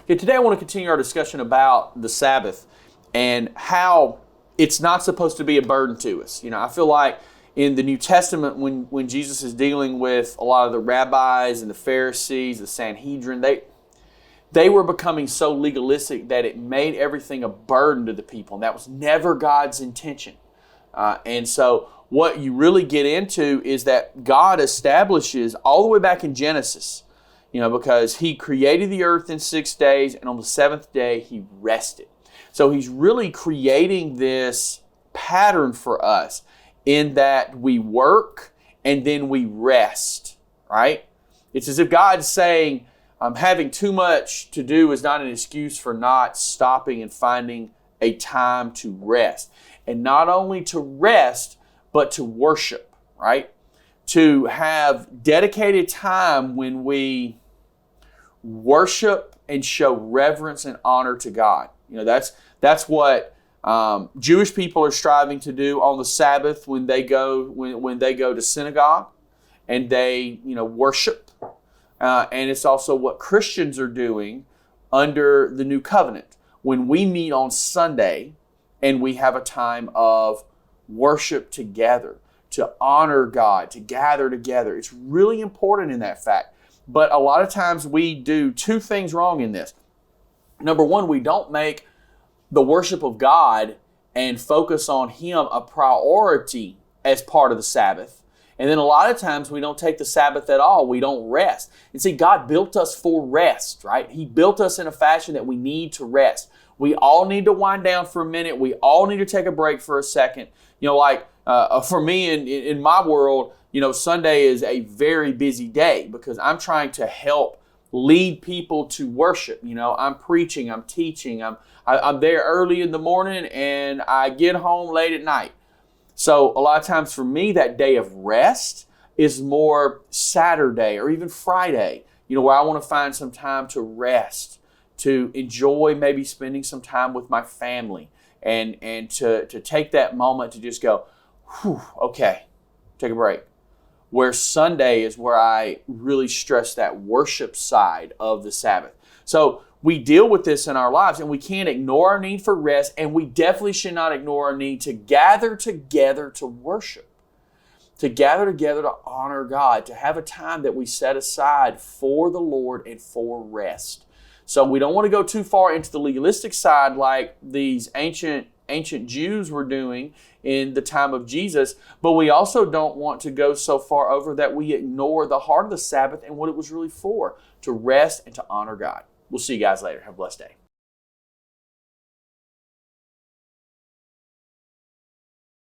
Okay, today I want to continue our discussion about the Sabbath and how it's not supposed to be a burden to us. I feel like in the New Testament, when Jesus is dealing with a lot of the rabbis and the Pharisees, the Sanhedrin, they were becoming so legalistic that it made everything a burden to the people, and that was never God's intention. And so what you really get into is that God establishes all the way back in Genesis, because He created the earth in 6 days, and on the seventh day He rested. So He's really creating this pattern for us in that we work and then we rest, right? It's as if God's saying, having too much to do is not an excuse for not stopping and finding a time to rest. And not only to rest, but to worship, right? To have dedicated time when we worship and show reverence and honor to God. That's what Jewish people are striving to do on the Sabbath when they go to synagogue and they worship. And it's also what Christians are doing under the new covenant when we meet on Sunday and we have a time of worship together, to honor God, to gather together. It's really important in that fact. But a lot of times we do two things wrong in this. Number one, we don't make the worship of God and focus on Him a priority as part of the Sabbath. And then a lot of times we don't take the Sabbath at all. We don't rest. And see, God built us for rest, right? He built us in a fashion that we need to rest. We all need to wind down for a minute. We all need to take a break for a second. For me in my world, Sunday is a very busy day because I'm trying to help lead people to worship. I'm preaching, I'm teaching, I'm there early in the morning and I get home late at night. So a lot of times for me, that day of rest is more Saturday or even Friday, where I want to find some time to rest, to enjoy maybe spending some time with my family and to take that moment to just go, whew, okay, take a break. Where Sunday is where I really stress that worship side of the Sabbath. So we deal with this in our lives, and we can't ignore our need for rest, and we definitely should not ignore our need to gather together to worship, to gather together to honor God, to have a time that we set aside for the Lord and for rest. So we don't want to go too far into the legalistic side like these ancient Jews were doing in the time of Jesus, but we also don't want to go so far over that we ignore the heart of the Sabbath and what it was really for, to rest and to honor God. We'll see you guys later. Have a blessed day.